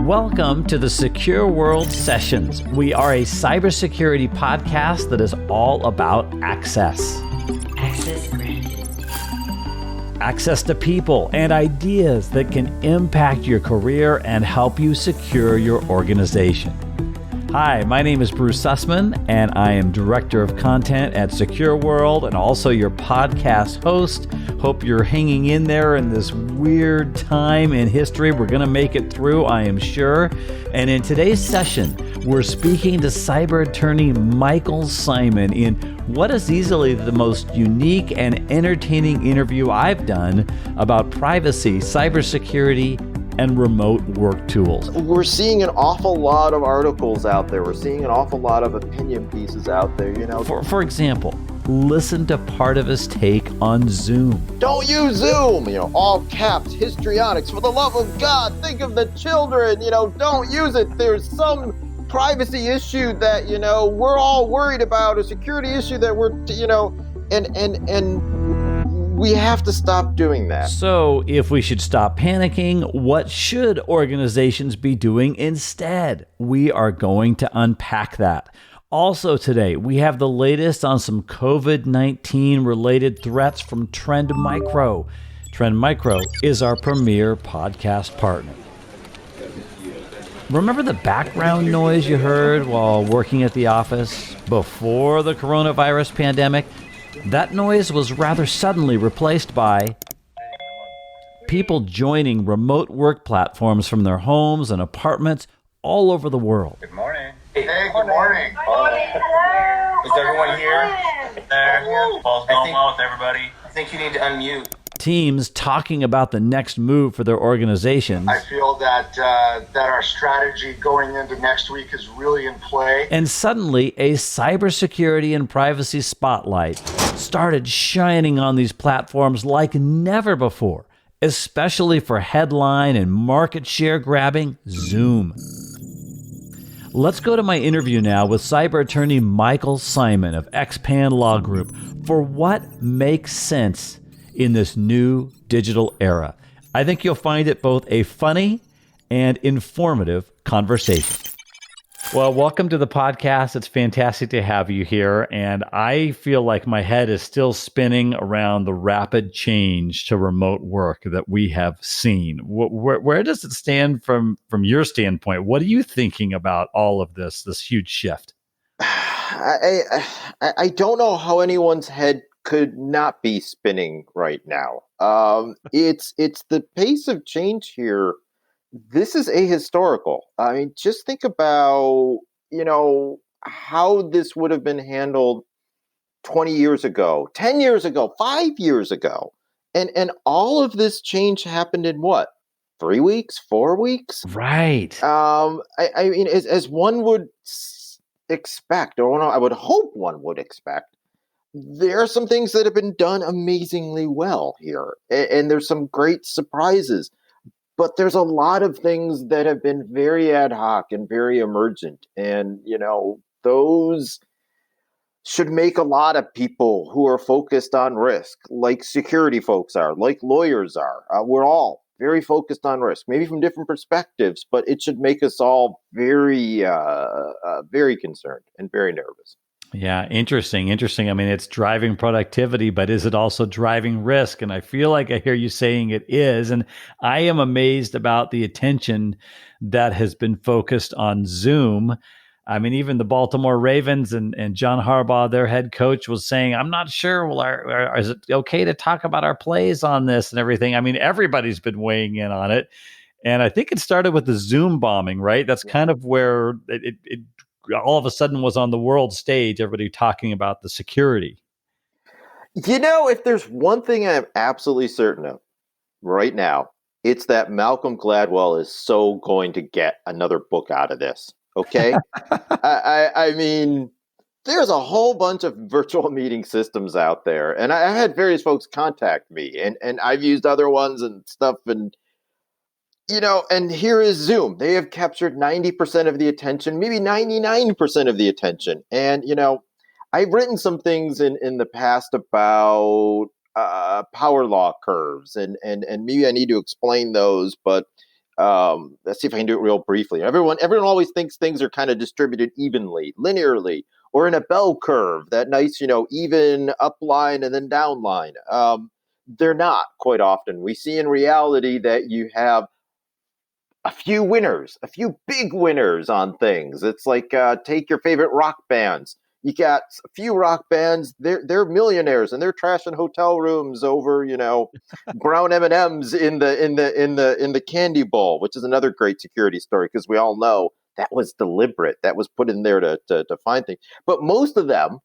Welcome to the SecureWorld Sessions. We are a cybersecurity podcast that is all about access. Access granted. Access to people and ideas that can impact your career and help you secure your organization. Hi, my name is Bruce Sussman, and I am Director of Content at SecureWorld and also your podcast host. Hope you're hanging in there in this weird time in history. We're going to make it through, I am sure. And in today's session, we're speaking to cyber attorney Michael Simon in what is easily the most unique and entertaining interview I've done about privacy, cybersecurity, and remote work tools. We're seeing an awful lot of articles out there. We're seeing an awful lot of opinion pieces out there, you know. For example, listen to part of his take on Zoom. Don't use Zoom, all caps, histrionics. For the love of God, think of the children, don't use it. There's some privacy issue that, we're all worried about, a security issue that we're, and we have to stop doing that. So if we should stop panicking, what should organizations be doing instead? We are going to unpack that. Also today, we have the latest on some COVID-19 related threats from Trend Micro. Trend Micro is our premier podcast partner. Remember the background noise you heard while working at the office before the coronavirus pandemic? That noise was rather suddenly replaced by people joining remote work platforms from their homes and apartments all over the world. Good morning. Hey, good morning. Hello. Is everyone here? There. Paul's going well with everybody. I think you need to unmute. Teams talking about the next move for their organizations. I feel that our strategy going into next week is really in play. And suddenly, a cybersecurity and privacy spotlight started shining on these platforms like never before, especially for headline and market share grabbing Zoom. Let's go to my interview now with cyber attorney Michael Simon of XPAN Law Group for what makes sense in this new digital era. I think you'll find it both a funny and informative conversation. Well, welcome to the podcast. It's fantastic to have you here. And I feel like my head is still spinning around the rapid change to remote work that we have seen. Where does it stand from your standpoint? What are you thinking about all of this huge shift? I don't know how anyone's head could not be spinning right now. It's the pace of change here. This is ahistorical. I mean, just think about, how this would have been handled 20 years ago, 10 years ago, 5 years ago. And all of this change happened in what? 3 weeks, 4 weeks? Right. I mean, as one would expect, or I would hope one would expect, there are some things that have been done amazingly well here, and there's some great surprises. But there's a lot of things that have been very ad hoc and very emergent. And, those should make a lot of people who are focused on risk, like security folks are, like lawyers are. We're all very focused on risk, maybe from different perspectives, but it should make us all very, very concerned and very nervous. Yeah, interesting. I mean, it's driving productivity, but is it also driving risk? And I feel like I hear you saying it is. And I am amazed about the attention that has been focused on Zoom. I mean, even the Baltimore Ravens and John Harbaugh, their head coach, was saying, I'm not sure, is it okay to talk about our plays on this and everything? I mean, everybody's been weighing in on it. And I think it started with the Zoom bombing, right? That's kind of where it all of a sudden was on the world stage, everybody talking about the security. If there's one thing I'm absolutely certain of right now, it's that Malcolm Gladwell is so going to get another book out of this. Okay. I mean, there's a whole bunch of virtual meeting systems out there, and I've had various folks contact me, and I've used other ones and stuff, and and here is Zoom. They have captured 90% of the attention, maybe 99% of the attention. And, I've written some things in the past about power law curves, and maybe I need to explain those, but let's see if I can do it real briefly. Everyone always thinks things are kind of distributed evenly, linearly, or in a bell curve, that nice, even up line and then down line. They're not quite often. We see in reality that you have a few winners, a few big winners on things. It's like take your favorite rock bands. You got a few rock bands. They're millionaires and they're trashing hotel rooms over brown M&Ms in the candy bowl, which is another great security story because we all know that was deliberate. That was put in there to find things. But most of them,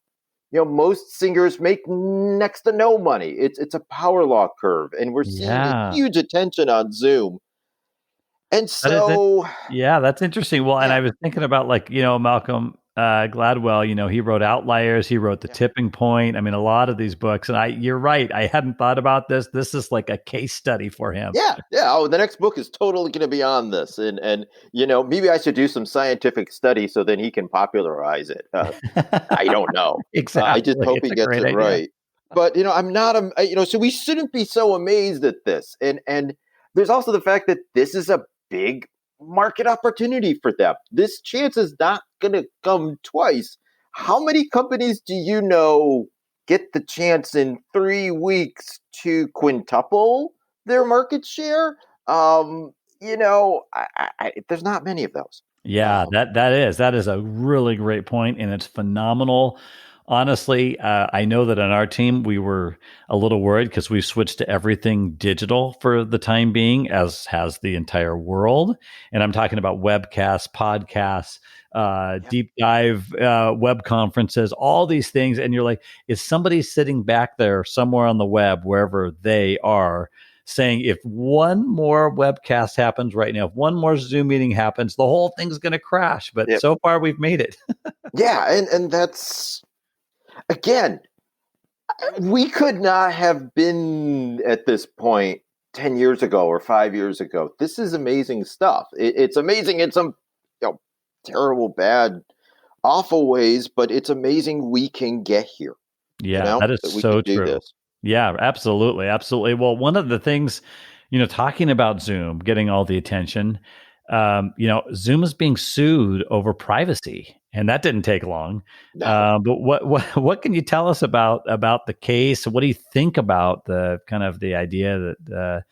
most singers make next to no money. It's a power law curve, and we're seeing a Yeah. huge attention on Zoom. And That is it. so, Yeah, that's interesting. Well, and yeah, I was thinking about Malcolm Gladwell. He wrote Outliers. He wrote The yeah, Tipping Point. I mean, a lot of these books. And you're right. I hadn't thought about this. This is like a case study for him. yeah, yeah. Oh, the next book is totally going to be on this, and maybe I should do some scientific study so then he can popularize it. I don't know. I just Exactly. hope It's he a gets great it idea. right. But I'm not so we shouldn't be so amazed at this. And there's also the fact that this is a big market opportunity for them. This chance is not going to come twice. How many companies do you know get the chance in 3 weeks to quintuple their market share? There's not many of those. Yeah, that is a really great point, and it's phenomenal. Honestly, I know that on our team we were a little worried because we've switched to everything digital for the time being, as has the entire world. And I'm talking about webcasts, podcasts, Yeah. deep dive web conferences, all these things. And you're like, is somebody sitting back there somewhere on the web, wherever they are, saying if one more webcast happens right now, if one more Zoom meeting happens, the whole thing's going to crash. But Yep. so far, we've made it. Yeah, and that's again, we could not have been at this point 10 years ago or 5 years ago. This is amazing stuff. It's amazing in some terrible, bad, awful ways, but it's amazing we can get here. Yeah, that is That we so can do true. this. Yeah, absolutely. Absolutely. Well, one of the things, talking about Zoom getting all the attention, Zoom is being sued over privacy, and that didn't take long. No. But what can you tell us about the case? What do you think about the kind of the idea that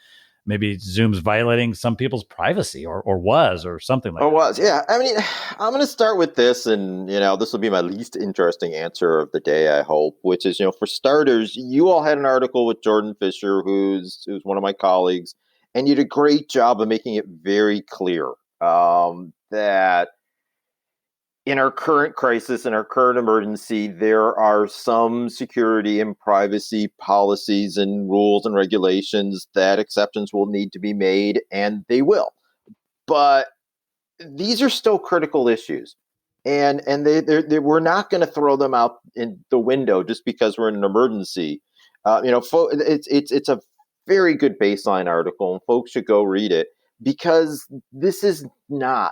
maybe Zoom's violating some people's privacy or was or something like Or that? was, yeah. I mean, I'm going to start with this, and this will be my least interesting answer of the day, I hope. Which is, for starters, you all had an article with Jordan Fisher, who's one of my colleagues, and you did a great job of making it very clear that in our current crisis, in our current emergency, there are some security and privacy policies and rules and regulations that exceptions will need to be made, and they will. But these are still critical issues, and we're not going to throw them out in the window just because we're in an emergency. It's a very good baseline article, and folks should go read it because this is not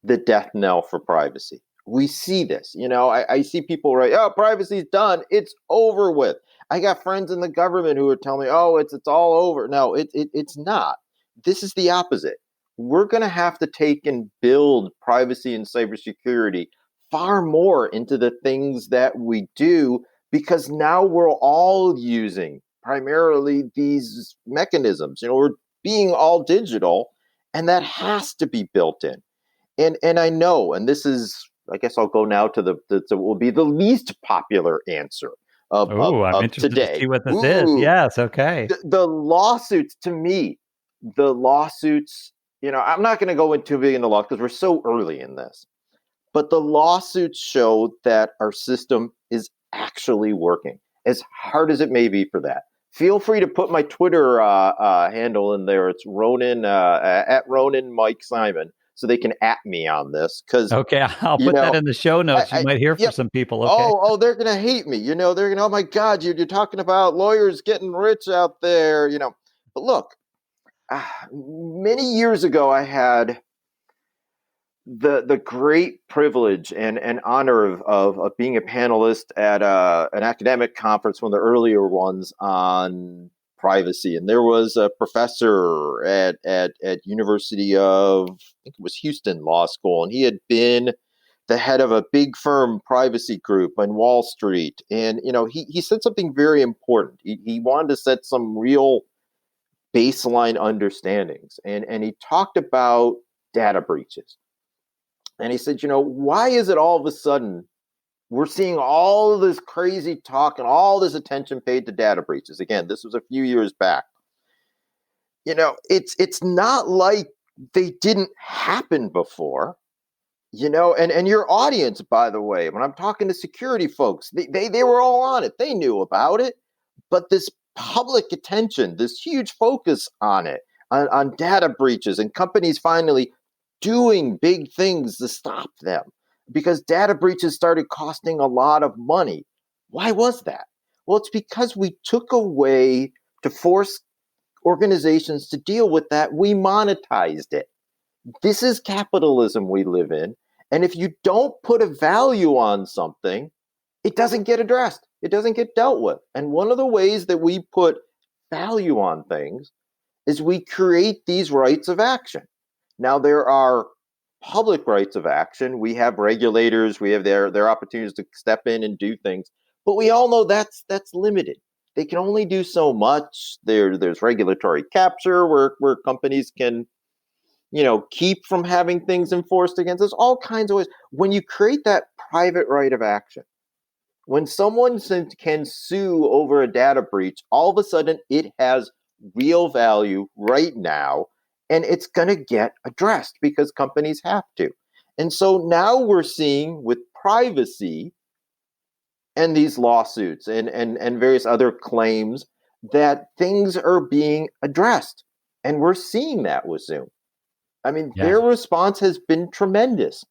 the death knell for privacy. We see this. I see people write, "Oh, privacy's done. It's over with." I got friends in the government who are telling me, "Oh, it's all over." No, it's not. This is the opposite. We're going to have to take and build privacy and cybersecurity far more into the things that we do because now we're all using primarily these mechanisms. We're being all digital, and that has to be built in. And I know, and this is, I guess I'll go now to what will be the least popular answer Oh, I'm of interested to see today. what this is. Ooh, Yes, okay. the lawsuits, to me, the lawsuits, I'm not going to go into big into law because we're so early in this, but the lawsuits show that our system is actually working, as hard as it may be for that. Feel free to put my Twitter handle in there. It's Ronan at Ronan Mike Simon, so they can at me on this because Okay, I'll put that in the show notes. You might hear from yep. some people. Okay. Oh, they're gonna hate me. They're gonna. Oh my God, you're talking about lawyers getting rich out there. But look, many years ago, I had the great privilege and honor of being a panelist at an academic conference, one of the earlier ones on privacy. And there was a professor at University of, I think it was Houston Law School, and he had been the head of a big firm privacy group on Wall Street. And, he said something very important. He wanted to set some real baseline understandings. And he talked about data breaches. And he said, why is it all of a sudden we're seeing all of this crazy talk and all this attention paid to data breaches? Again, this was a few years back. It's not like they didn't happen before, and your audience, by the way, when I'm talking to security folks, they were all on it. They knew about it, but this public attention, this huge focus on it, on data breaches and companies finally doing big things to stop them because data breaches started costing a lot of money. Why was that? Well, it's because we took away to force organizations to deal with that. We monetized it. This is capitalism we live in. And if you don't put a value on something, it doesn't get addressed. It doesn't get dealt with. And one of the ways that we put value on things is we create these rights of action. Now, there are public rights of action. We have regulators. We have their opportunities to step in and do things. But we all know that's limited. They can only do so much. There's regulatory capture where companies can, keep from having things enforced against us. All kinds of ways. When you create that private right of action, when someone can sue over a data breach, all of a sudden it has real value right now. And it's going to get addressed because companies have to. And so now we're seeing with privacy and these lawsuits and various other claims that things are being addressed. And we're seeing that with Zoom. I mean, Their response has been tremendous.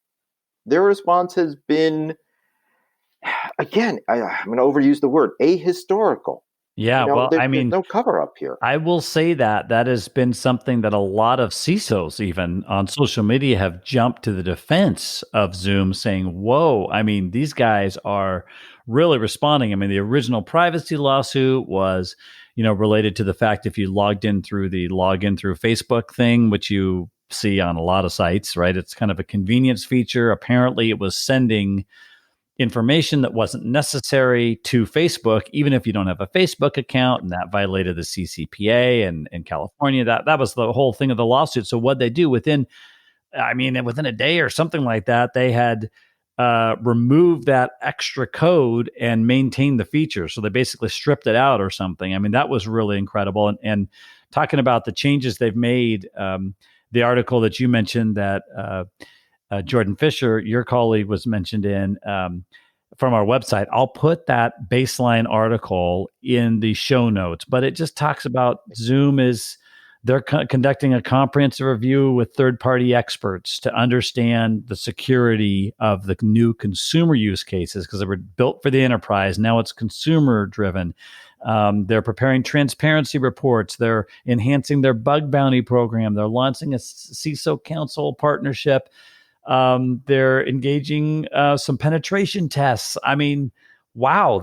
Their response has been, again, I'm going to overuse the word, ahistorical. Yeah, there's no cover up here. I will say that has been something that a lot of CISOs, even on social media, have jumped to the defense of Zoom, saying, whoa, these guys are really responding. The original privacy lawsuit was, related to the fact if you logged in through the login through Facebook thing, which you see on a lot of sites, right? It's kind of a convenience feature. Apparently, it was sending information that wasn't necessary to Facebook, even if you don't have a Facebook account, and that violated the CCPA and in California. That was the whole thing of the lawsuit. So what they do within a day or something like that, they had removed that extra code and maintained the feature. So they basically stripped it out or something. That was really incredible. And talking about the changes they've made, the article that you mentioned that Jordan Fisher, your colleague, was mentioned in from our website. I'll put that baseline article in the show notes, but it just talks about Zoom is they're conducting a comprehensive review with third-party experts to understand the security of the new consumer use cases because they were built for the enterprise. Now it's consumer-driven. They're preparing transparency reports. They're enhancing their bug bounty program. They're launching a CISO council partnership. They're engaging some penetration tests. Wow,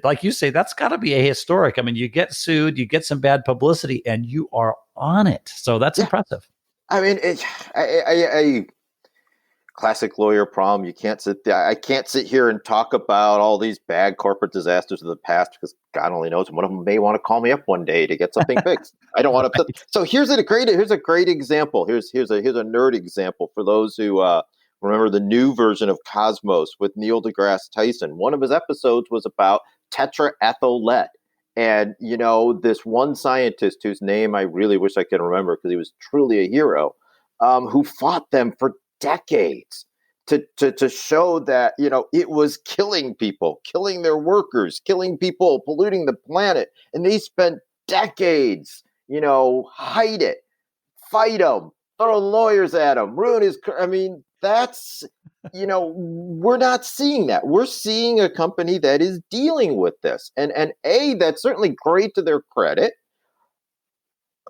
like you say, that's got to be ahistoric. You get sued, you get some bad publicity, and you are on it. So that's impressive. Classic lawyer problem. You can't sit there. I can't sit here and talk about all these bad corporate disasters of the past because God only knows one of them may want to call me up one day to get something fixed. I don't want to. So here's a great example. Here's a nerd example for those who remember the new version of Cosmos with Neil deGrasse Tyson. One of his episodes was about tetraethyl lead. And, this one scientist whose name I really wish I could remember because he was truly a hero, who fought them for decades to show that, it was killing people, killing their workers, killing people, polluting the planet. And they spent decades, hide it, fight them, throw lawyers at him, ruin his. That's, we're not seeing that. We're seeing a company that is dealing with this. And that's certainly great to their credit.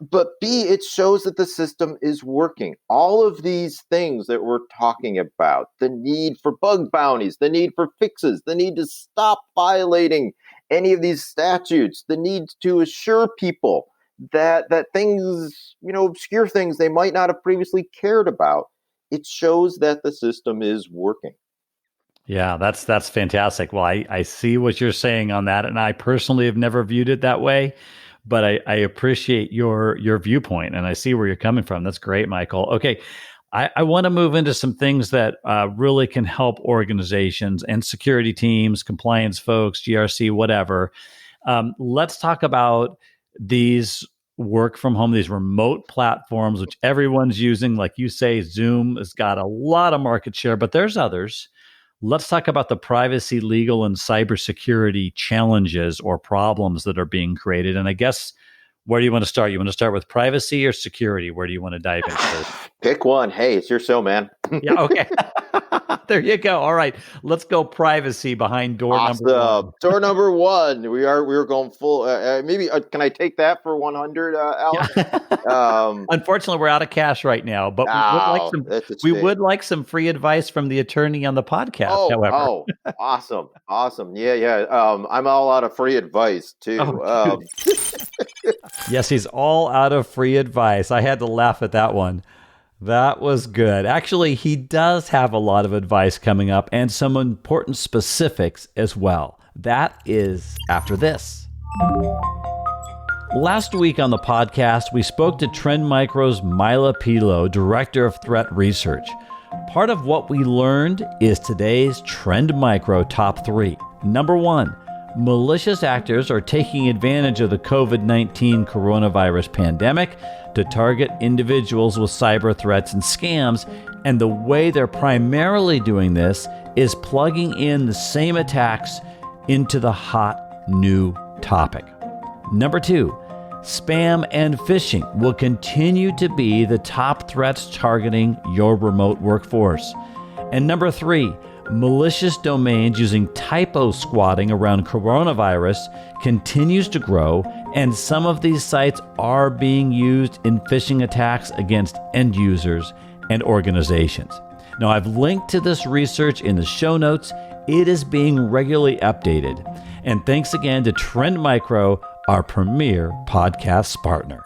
But B, it shows that the system is working. All of these things that we're talking about, the need for bug bounties, the need for fixes, the need to stop violating any of these statutes, the need to assure people that things, obscure things they might not have previously cared about, it shows that the system is working. Yeah, that's fantastic. Well, I see what you're saying on that, and I personally have never viewed it that way, but I appreciate your viewpoint, and I see where you're coming from. That's great, Michael. Okay, I want to move into some things that really can help organizations and security teams, compliance folks, GRC, whatever. Let's talk about these work from home, these remote platforms, which everyone's using. Like you say, Zoom has got a lot of market share, but there's others. Let's talk about the privacy, legal, and cybersecurity challenges or problems that are being created. And I guess, where do you want to start? You want to start with privacy or security? Where do you want to dive in first? Pick one. Hey, it's your show, man. Yeah, okay. There you go. All right. Let's go privacy behind door number one. Door number one. We are going full. Maybe can I take that for 100, Alan? Yeah. Unfortunately, we're out of cash right now, but we would like some free advice from the attorney on the podcast. However, awesome. Yeah. I'm all out of free advice too. Oh, yes, he's all out of free advice. I had to laugh at that one. That was good. Actually, he does have a lot of advice coming up and some important specifics as well. That is after this. Last week on the podcast, we spoke to Trend Micro's Mila Pilo, Director of Threat Research. Part of what we learned is today's Trend Micro Top 3. Number 1, malicious actors are taking advantage of the COVID-19 coronavirus pandemic to target individuals with cyber threats and scams, and the way they're primarily doing this is plugging in the same attacks into the hot new topic. Number 2, spam and phishing will continue to be the top threats targeting your remote workforce. And number 3, malicious domains using typo squatting around coronavirus continues to grow, and some of these sites are being used in phishing attacks against end users and organizations. Now, I've linked to this research in the show notes. It is being regularly updated. And thanks again to Trend Micro, our premier podcast partner.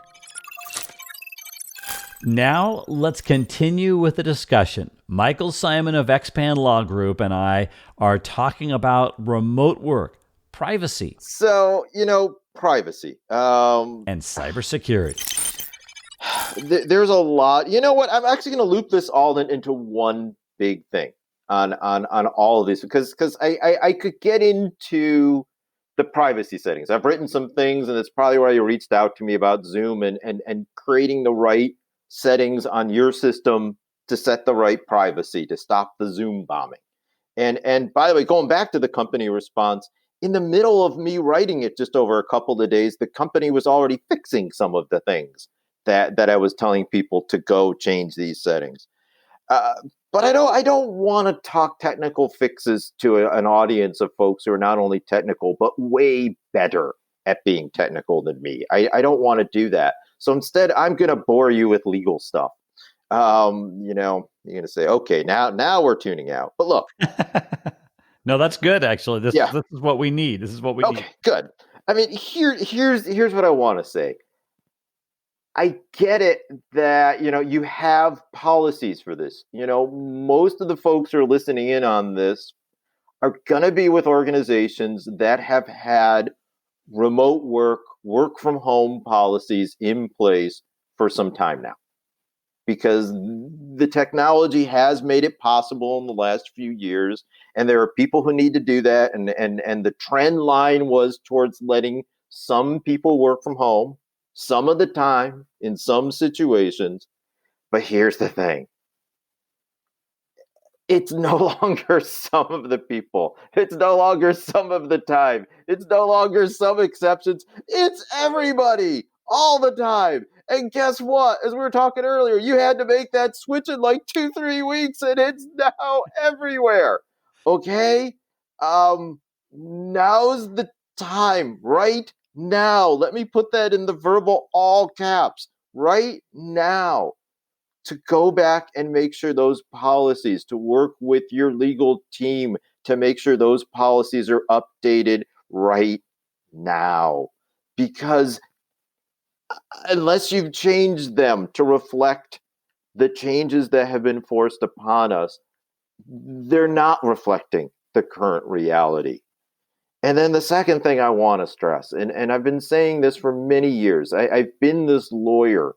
Now, let's continue with the discussion. Michael Simon of XPAN Law Group and I are talking about remote work, privacy. So, privacy. And cybersecurity. There's a lot. You know what? I'm actually going to loop this all into one big thing on all of this, because I could get into the privacy settings. I've written some things, and it's probably why you reached out to me about Zoom and creating the right settings on your system to set the right privacy to stop the Zoom bombing. And by the way, going back to the company response, in the middle of me writing it, just over a couple of days, the company was already fixing some of the things that I was telling people to go change these settings. But I don't want to talk technical fixes to an audience of folks who are not only technical, but way better at being technical than me. I don't want to do that. So instead, I'm going to bore you with legal stuff. You're going to say, okay, now we're tuning out. But look. No, that's good, actually. This is what we need. This is what we need. Okay, good. I mean, here's what I want to say. I get it that, you have policies for this. Most of the folks who are listening in on this are going to be with organizations that have had remote work from home policies in place for some time now, because the technology has made it possible in the last few years, and there are people who need to do that, and the trend line was towards letting some people work from home some of the time in some situations. But here's the thing. It's no longer some of the people. It's no longer some of the time. It's no longer some exceptions. It's everybody all the time. And guess what? As we were talking earlier, you had to make that switch in like 2-3 weeks, and it's now everywhere. Okay? Now's the time right now. Let me put that in the verbal all caps right now, to go back and make sure those policies, to work with your legal team to make sure those policies are updated right now. Because unless you've changed them to reflect the changes that have been forced upon us, they're not reflecting the current reality. And then the second thing I want to stress, and I've been saying this for many years, I've been this lawyer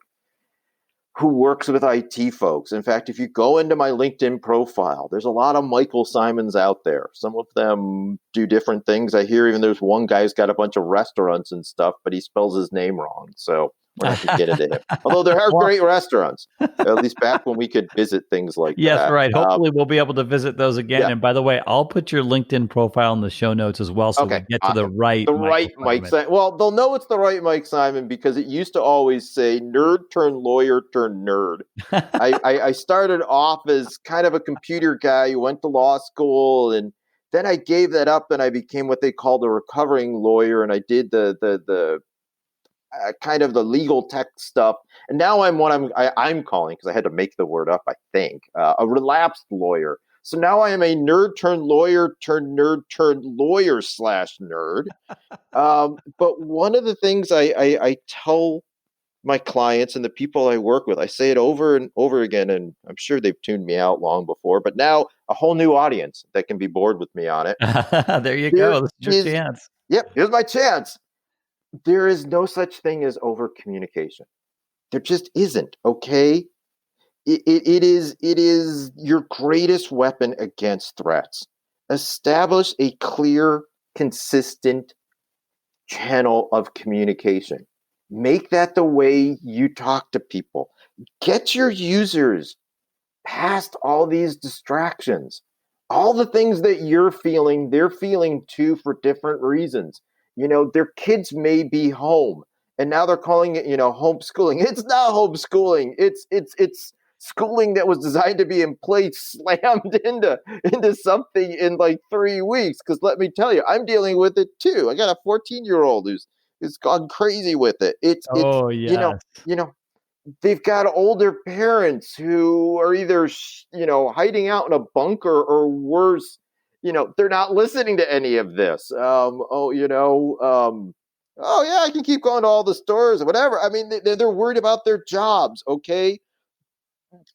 who works with IT folks. In fact, if you go into my LinkedIn profile, there's a lot of Michael Simons out there. Some of them do different things. I hear even there's one guy who's got a bunch of restaurants and stuff, but he spells his name wrong. So we're not going to get into him. Although there are great restaurants, at least back when we could visit things like Yes, that. right. Hopefully we'll be able to visit those again. Yeah. And by the way, I'll put your LinkedIn profile in the show notes as well, so we Okay, get to the awesome. right The right Mike Simon. Well, they'll know it's the right Mike Simon because it used to always say nerd turn lawyer turn nerd. I started off as kind of a computer guy who went to law school, and then I gave that up and I became what they called a recovering lawyer, and I did the kind of the legal tech stuff. And now I'm what I'm calling, because I had to make the word up, I think, a relapsed lawyer. So now I am a nerd turned lawyer turned nerd turned lawyer slash nerd. But one of the things I tell my clients and the people I work with, I say it over and over again, and I'm sure they've tuned me out long before, but now a whole new audience that can be bored with me on it. There you go. This is your chance. Yep, here's my chance. There is no such thing as over communication. There just isn't, okay? It is your greatest weapon against threats. Establish a clear, consistent channel of communication. Make that the way you talk to people. Get your users past all these distractions. All the things that you're feeling, they're feeling too for different reasons. You know, their kids may be home and now they're calling it, homeschooling. It's not homeschooling. It's schooling that was designed to be in place slammed into something in like 3 weeks. Because let me tell you, I'm dealing with it too. I got a 14-year-old who's gone crazy with it. It's yes. They've got older parents who are either hiding out in a bunker or worse. They're not listening to any of this. Oh yeah, I can keep going to all the stores or whatever. I mean, they're worried about their jobs. Okay,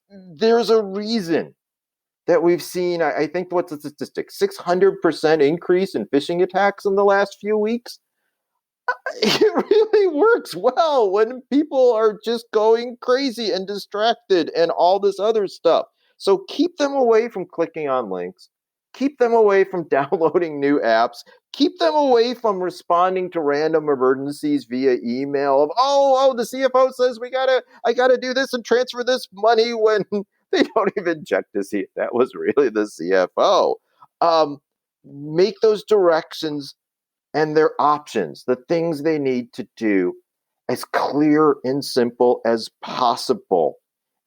there's a reason that we've seen. I think, what's the statistic? 600% increase in phishing attacks in the last few weeks. It really works well when people are just going crazy and distracted and all this other stuff. So keep them away from clicking on links. Keep them away from downloading new apps. Keep them away from responding to random emergencies via email of, oh, the CFO says I gotta do this and transfer this money, when they don't even check to see if that was really the CFO. Make those directions and their options, the things they need to do, as clear and simple as possible.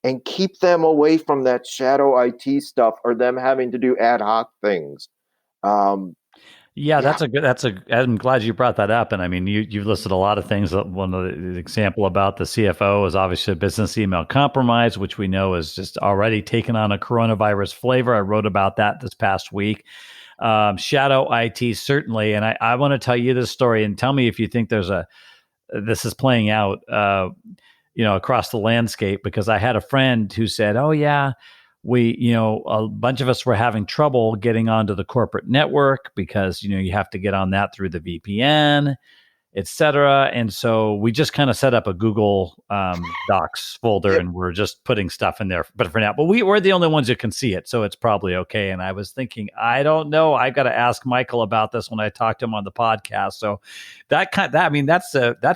And keep them away from that shadow IT stuff or them having to do ad hoc things. I'm glad you brought that up. And I mean, you've listed a lot of things. One of the example about the CFO is obviously business email compromise, which we know is just already taken on a coronavirus flavor. I wrote about that this past week. Shadow IT, certainly. And I want to tell you this story and tell me if you think this is playing out, across the landscape, because I had a friend who said, oh yeah, a bunch of us were having trouble getting onto the corporate network because, you have to get on that through the VPN, et cetera. And so we just kind of set up a Google Docs folder, and we're just putting stuff in there. But for now, we're the only ones who can see it, so it's probably okay. And I was thinking, I don't know. I've got to ask Michael about this when I talk to him on the podcast. So that's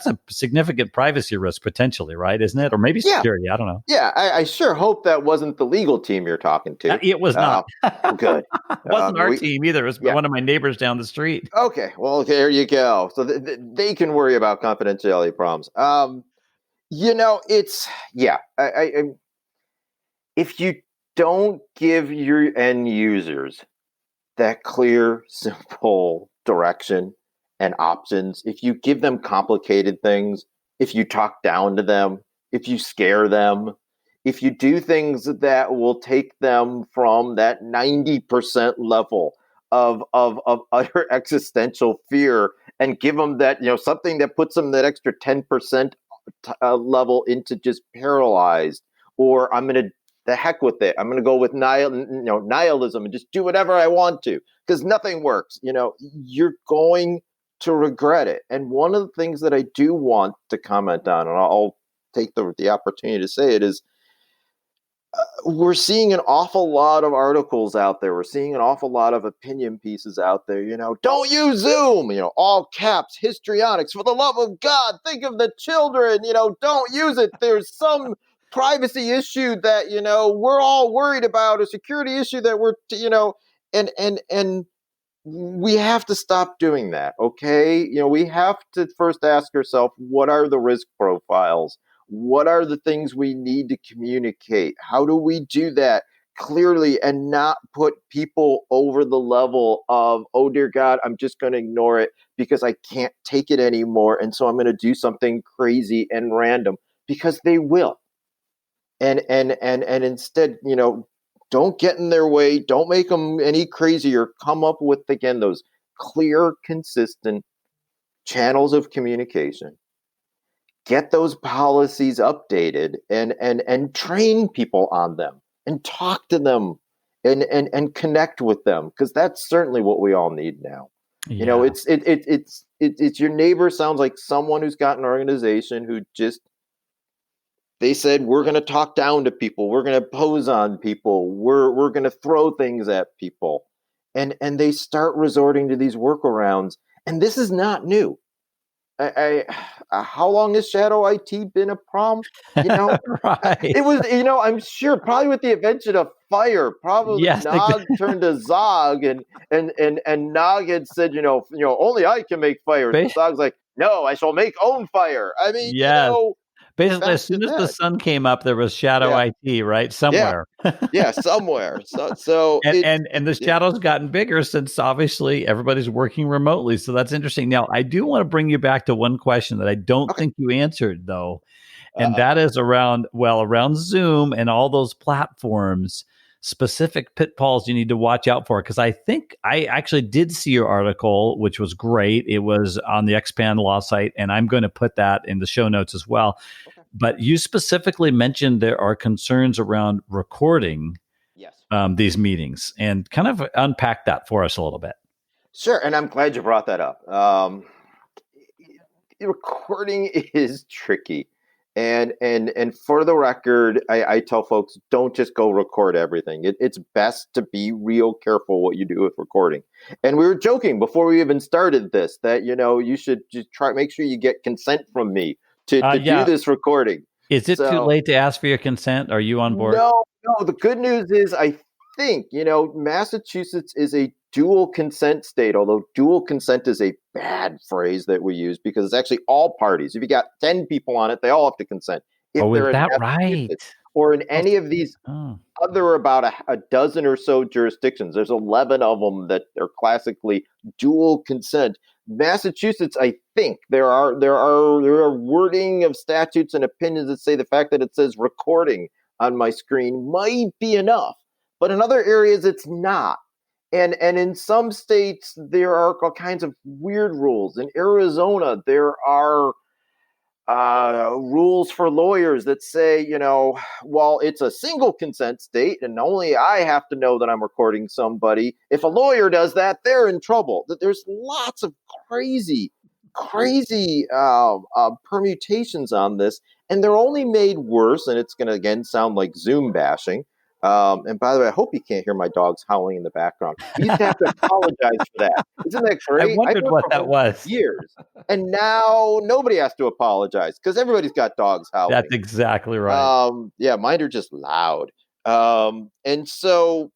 a significant privacy risk potentially, right? Isn't it? Or maybe security. I don't know. Yeah, I sure hope that wasn't the legal team you're talking to. It was not. Good. It wasn't our team either. It was one of my neighbors down the street. Okay, well, there you go. So they can worry about confidentiality problems. If you don't give your end users that clear, simple direction and options, if you give them complicated things, if you talk down to them, if you scare them, if you do things that will take them from that 90% level of utter existential fear and give them that, something that puts them that extra 10% level into just paralyzed, or I'm going to, the heck with it, I'm going to go with nihilism and just do whatever I want to because nothing works. You're going to regret it. And one of the things that I do want to comment on, and I'll take the opportunity to say it, is we're seeing an awful lot of articles out there. We're seeing an awful lot of opinion pieces out there. Don't use Zoom, all caps, histrionics, for the love of God, think of the children, don't use it. There's some privacy issue that, we're all worried about, a security issue that we're, and we have to stop doing that. Okay. We have to first ask ourselves, what are the risk profiles? What are the things we need to communicate? How do we do that clearly and not put people over the level of, oh dear God, I'm just going to ignore it because I can't take it anymore. And so I'm going to do something crazy and random, because they will. And instead, don't get in their way. Don't make them any crazier. Come up with, again, those clear, consistent channels of communication. Get those policies updated and train people on them and talk to them and connect with them, because that's certainly what we all need now. Yeah. It's your neighbor sounds like someone who's got an organization who just, they said, we're going to talk down to people, we're going to pose on people, we're going to throw things at people, and they start resorting to these workarounds. And this is not new. How long has shadow IT been a problem? Right. It was, I'm sure probably with the invention of fire, probably Yes, Nog turned to Zog, and Nog had said, only I can make fire. Ba- Zog's like, no, I shall make own fire. I mean, yes. Basically, back as soon to as the that. sun came up, there was shadow Yeah, IT, right? yeah, Somewhere. yeah, somewhere. So And it's, and and the yeah. shadow's gotten bigger since obviously everybody's working remotely. So that's interesting. Now, I do want to bring you back to one question that I don't Okay. think you answered though. And Uh-oh. that is around Zoom and all those platforms, specific pitfalls you need to watch out for. Because I think I actually did see your article, which was great. It was on the XPAN Law site, and I'm going to put that in the show notes as well. Okay. But you specifically mentioned there are concerns around recording Yes. these meetings, and kind of unpack that for us a little bit. Sure, and I'm glad you brought that up. Recording is tricky, and for the record, I tell folks, don't just go record everything. It's best to be real careful what you do with recording. And we were joking before we even started this that you should just make sure you get consent from me to do Yeah. this recording. Is it too late to ask for your consent? Are you on board? No. The good news is, I think, Massachusetts is a dual consent state, although dual consent is a bad phrase that we use because it's actually all parties. If you got 10 people on it, they all have to consent. If Oh, they're is in that right? Massachusetts or in any of these Oh. other about a dozen or so jurisdictions, there's 11 of them that are classically dual consent. Massachusetts, I think there are wording of statutes and opinions that say the fact that it says recording on my screen might be enough, but in other areas it's not. And in some states there are all kinds of weird rules. In Arizona, there are rules for lawyers that say, while it's a single consent state and only I have to know that I'm recording somebody, if a lawyer does that, they're in trouble. There's lots of crazy permutations on this, and they're only made worse. And it's going to again sound like Zoom bashing. And by the way, I hope you can't hear my dogs howling in the background. We used to have to apologize for that. Isn't that I great? wondered what that was. Years. And now nobody has to apologize because everybody's got dogs howling. That's exactly right. Yeah, mine are just loud. And so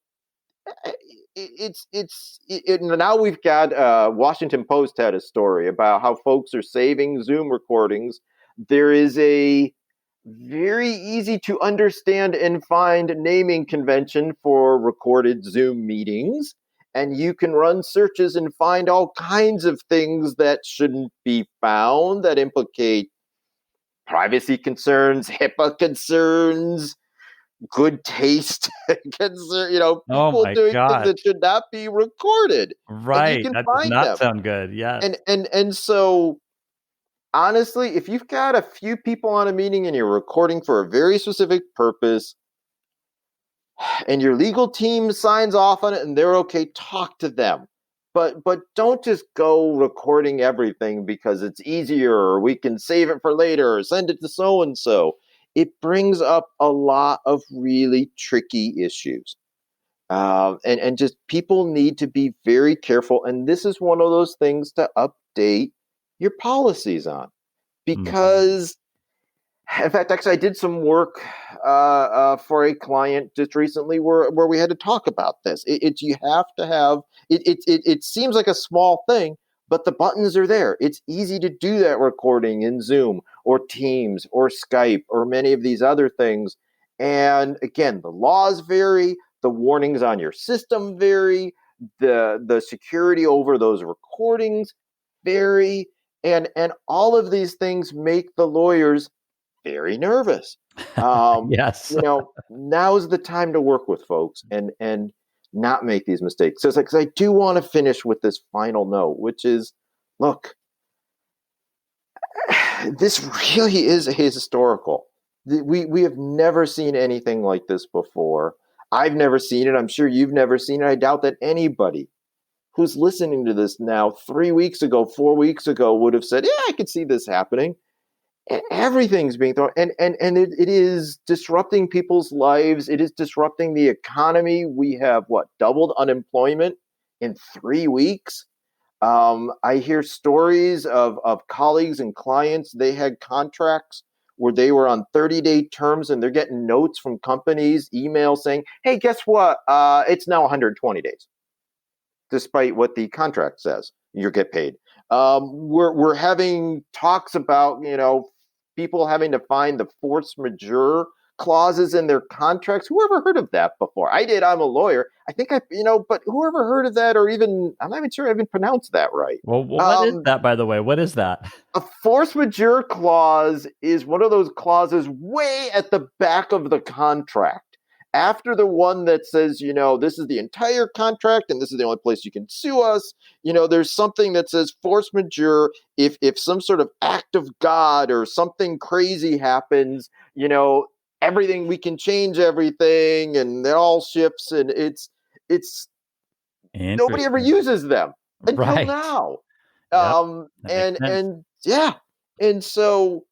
now we've got Washington Post had a story about how folks are saving Zoom recordings. There is a very easy to understand and find naming convention for recorded Zoom meetings. and you can run searches and find all kinds of things that shouldn't be found that implicate privacy concerns, HIPAA concerns, good taste concern, Oh people my doing things God. that should not be recorded, and you Right. can That does find not them. sound good. Yes. And so honestly, if you've got a few people on a meeting and you're recording for a very specific purpose, and your legal team signs off on it and they're okay, talk to them. But don't just go recording everything because it's easier, or we can save it for later, or send it to so and so. It brings up a lot of really tricky issues. And just people need to be very careful. And this is one of those things to update your policies on, Mhm. because in fact, actually, I did some work for a client just recently where we had to talk about this. It's you have to have it. It seems like a small thing, but the buttons are there. It's easy to do that recording in Zoom or Teams or Skype or many of these other things. And again, the laws vary, the warnings on your system vary, the security over those recordings vary, and all of these things make the lawyers very nervous. Yes. Now's the time to work with folks and not make these mistakes. So it's like, 'cause I do want to finish with this final note, which is, look, this really is historical. We have never seen anything like this before. I've never seen it. I'm sure you've never seen it. I doubt that anybody who's listening to this now 3 weeks ago, 4 weeks ago would have said, yeah, I could see this happening. Everything's being thrown, and it is disrupting people's lives. It is disrupting the economy. We have doubled unemployment in 3 weeks. I hear stories of colleagues and clients. They had contracts where they were on 30-day terms, and they're getting notes from companies, emails saying, hey, guess what, it's now 120 days, despite what the contract says you get paid. We're having talks about people having to find the force majeure clauses in their contracts. Who ever heard of that before? I did. I'm a lawyer. I think but who ever heard of that, or even I'm not even sure I even pronounced that right. Well, what is that, by the way? What is that? A force majeure clause is one of those clauses way at the back of the contract, after the one that says, this is the entire contract and this is the only place you can sue us. There's something that says force majeure if some sort of act of God or something crazy happens, everything, we can change everything, and it all shifts, and it's nobody ever uses them until Right. now. Yep. That makes sense. And yeah, and so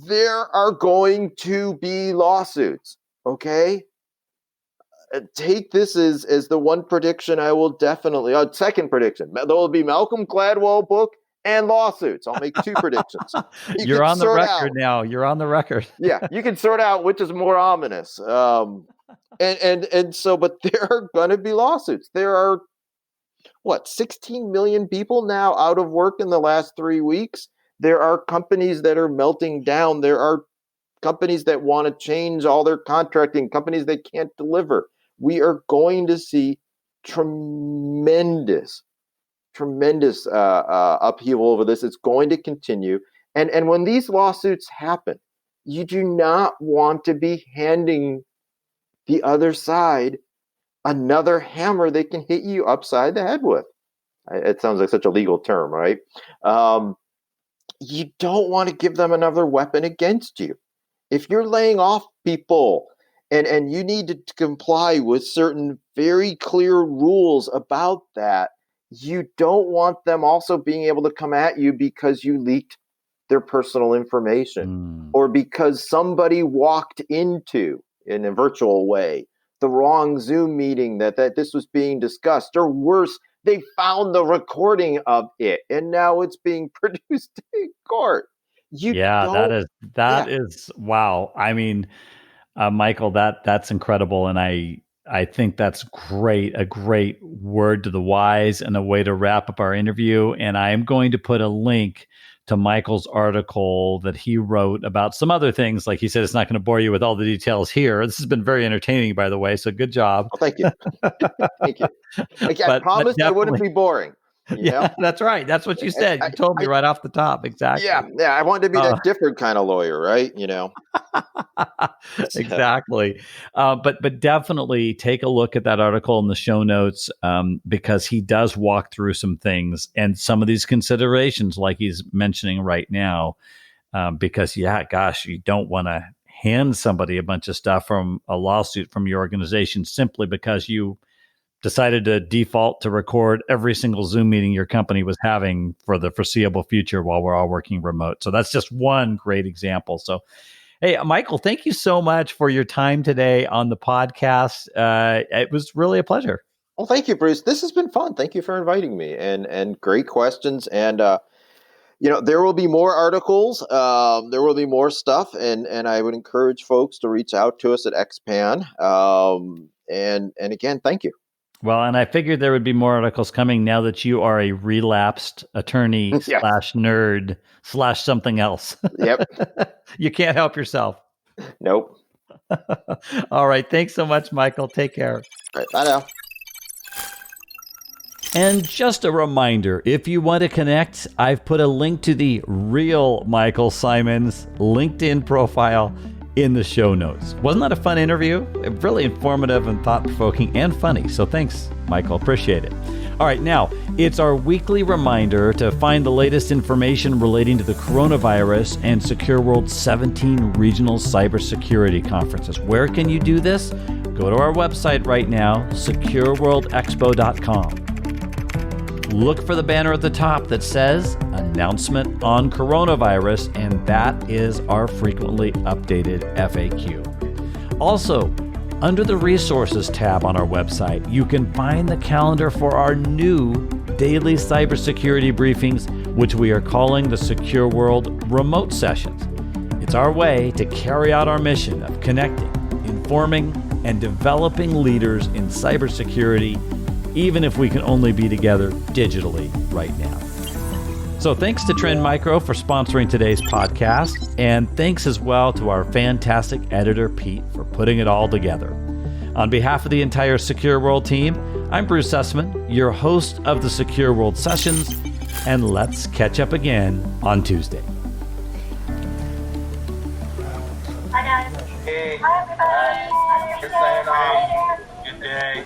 there are going to be lawsuits. Okay, take this as the one prediction I will definitely. Second prediction: there will be Malcolm Gladwell book and lawsuits. I'll make two predictions. You're on the record now. You're on the record. Yeah, you can sort out which is more ominous. And so, but there are going to be lawsuits. There are 16 million people now out of work in the last 3 weeks. There are companies that are melting down. There are companies that want to change all their contracting, companies that can't deliver. We are going to see tremendous upheaval over this. It's going to continue. And when these lawsuits happen, you do not want to be handing the other side another hammer they can hit you upside the head with. It sounds like such a legal term, right? You don't want to give them another weapon against you. If you're laying off people and you need to comply with certain very clear rules about that, you don't want them also being able to come at you because you leaked their personal information or because somebody walked into, in a virtual way, the wrong Zoom meeting that this was being discussed, or worse, they found the recording of it and now it's being produced in court. That is wow. I mean, Michael, that's incredible, and I think that's great. A great word to the wise and a way to wrap up our interview. And I am going to put a link to Michael's article that he wrote about some other things. Like he said, it's not going to bore you with all the details here. This has been very entertaining, by the way. So good job. Oh, thank you. Thank you. Like, I promised I wouldn't be boring. Yeah, that's right. That's what you said. You told me right off the top. Exactly. Yeah. I wanted to be that different kind of lawyer, right? Exactly. But definitely take a look at that article in the show notes, because he does walk through some things and some of these considerations like he's mentioning right now, because, you don't want to hand somebody a bunch of stuff from a lawsuit from your organization simply because you decided to default to record every single Zoom meeting your company was having for the foreseeable future while we're all working remote. So that's just one great example. So, hey, Michael, thank you so much for your time today on the podcast. It was really a pleasure. Well, thank you, Bruce. This has been fun. Thank you for inviting me, and great questions. And there will be more articles. There will be more stuff, and I would encourage folks to reach out to us at XPAN. And again, thank you. Well, and I figured there would be more articles coming now that you are a relapsed attorney / nerd / something else. Yep. You can't help yourself. Nope. All right. Thanks so much, Michael. Take care. All right. Bye now. And just a reminder, if you want to connect, I've put a link to the real Michael Simon's LinkedIn profile in the show notes. Wasn't that a fun interview? Really informative and thought-provoking and funny. So thanks, Michael. Appreciate it. All right, now it's our weekly reminder to find the latest information relating to the coronavirus and SecureWorld's 17 regional cybersecurity conferences. Where can you do this? Go to our website right now, secureworldexpo.com. Look for the banner at the top that says Announcement on Coronavirus, and that is our frequently updated FAQ. Also, under the Resources tab on our website, you can find the calendar for our new daily cybersecurity briefings, which we are calling the SecureWorld Remote Sessions. It's our way to carry out our mission of connecting, informing, and developing leaders in cybersecurity, even if we can only be together digitally right now. So thanks to Trend Micro for sponsoring today's podcast, and thanks as well to our fantastic editor, Pete, for putting it all together. On behalf of the entire SecureWorld team, I'm Bruce Sussman, your host of the SecureWorld Sessions, and let's catch up again on Tuesday. Bye, guys. Hey. Bye, everybody. Good day.